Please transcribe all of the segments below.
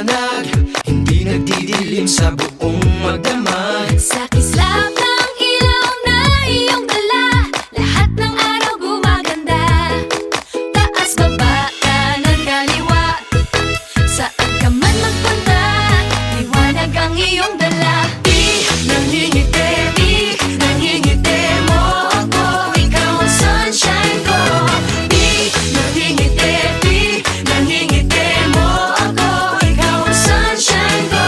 liwanag, hindi nagdidilim sa buong magdamag. Sa kislap ng ilaw na iyong dala, lahat ng araw gumaganda. Taas, baba, kanan, kaliwa, saan ka man magpunta, liwanag ang iyong dala. Di nangingiti, di nangingiti mo ako, ikaw ang sunshine ko. Di nangingiti, di nangingiti mo ako, ikaw ang sunshine ko.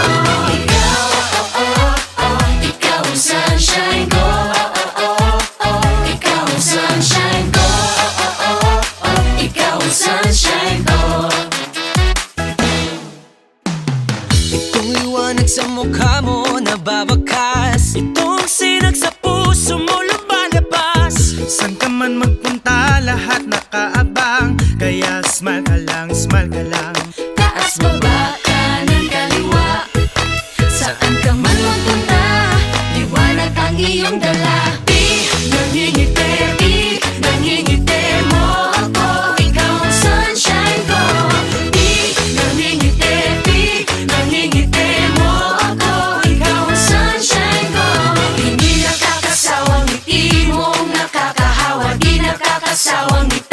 Ikaw, oh, oh, oh, ikaw ang sunshine ko. Oh, oh, oh, ikaw ang sunshine ko. Oh, oh, oh, ikaw ang sunshine ko. Itong liwanag sa mukha mo nababakas, itong sinag sa puso mo lumalabas. San ka man magpunta, lahat nakaabang, kaya smile ka lang, smile ka lang. Taas, baba, kanan, kaliwa, saan ka man magpunta, liwanag ang iyong dala. Di nangingiti, di nangingiti mo ako, ikaw ang sunshine ko. Di nangingiti, di nangingiti mo ako, ikaw ang sunshine ko. Hindi nakakasawang ngiti mong nakakahawa, di nakakasawang ngiti.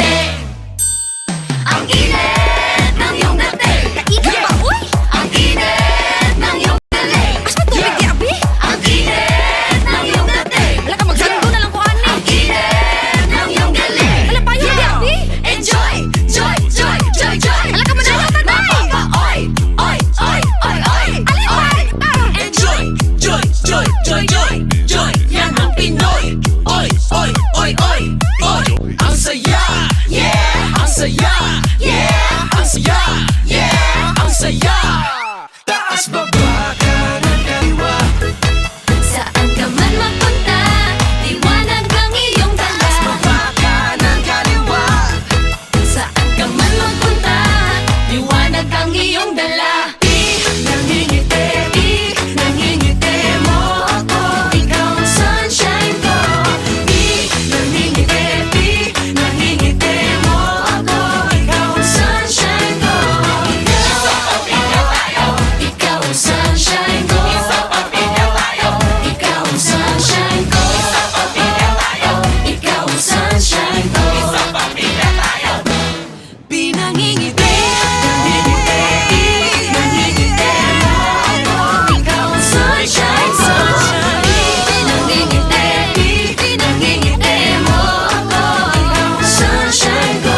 Ang init ng iyong dating. Kainit ba, uy? Ang init ng iyong galing. Mas matubig di, abi? Ang init ng iyong dating. Wala ka magsando na lang ko, ani. Ang init ng iyong galing. Wala pa yun di, abi? Enjoy, joy, joy, joy, joy. Wala ka manalo, tatay. Oy, oy, oy, oy, oy. Alin ba? Enjoy, joy, joy, joy, joy, joy. Yan ang Pinoy. Oy, oy, oy, oy, oy. Ang saya, yeah. Ang saya, yeah. Ang saya, yeah. Ang saya. Taas, baba, kanan, kaliwa. Saan ka man magpunta, liwanag ang iyong dala. Baba, kanan, kaliwa. Saan ka man magpunta, liwanag ang iyong dala. Di nangingiti, di nangingiti mo ako, ikaw ang sunshine ko. Di nangingiti, di nangingiti mo ako, ikaw ang sunshine ko. Ikaw ang sunshine ko. Ikaw ang sunshine ko. Ikaw ang sunshine ko. Pinangingiti, nangingiti, nangingiti mo ako, ikaw ang sunshine ko. Pinangingiti, pinangingiti mo ako, ikaw ang sunshine ko.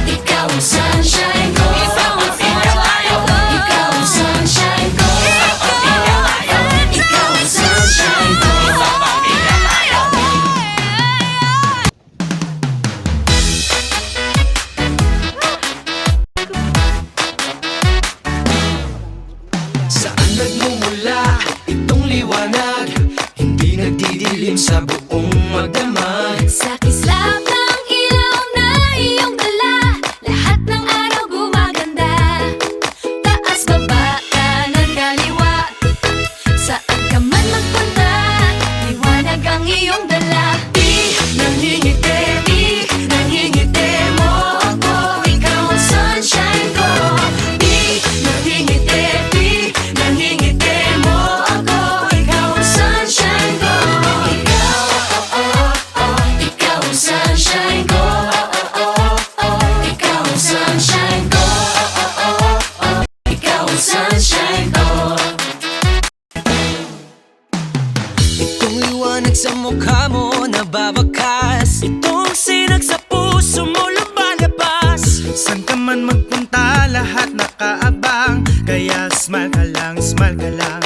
Ikaw ang sunshine ko. Ikaw ang sunshine ko. Ikaw ang sunshine ko. Saan nagmumula itong liwanag, hindi nagdidilim sa buong magdamag. Sa kislap ng ilaw na iyong dala, lahat ng araw gumaganda. Taas, baba, kanan, kaliwa, saan ka man magpunta, liwanag ang iyong dala. Di nangingiti, di nangingiti mo ako, ikaw ang sunshine ko. Di nangingiti, di nangingiti mo ako, ikaw ang sunshine ko. Ikaw, oh, oh, oh, ikaw ang sunshine ko. Oh, oh, oh, ikaw ang sunshine ko. Oh, oh, oh, ikaw ang sunshine ko. Itong liwanag sa mukha mo nababakas, itong sinag sa puso mo lumalabas. San ka man magpunta, lahat nakaabang, kaya smile ka lang, smile ka lang.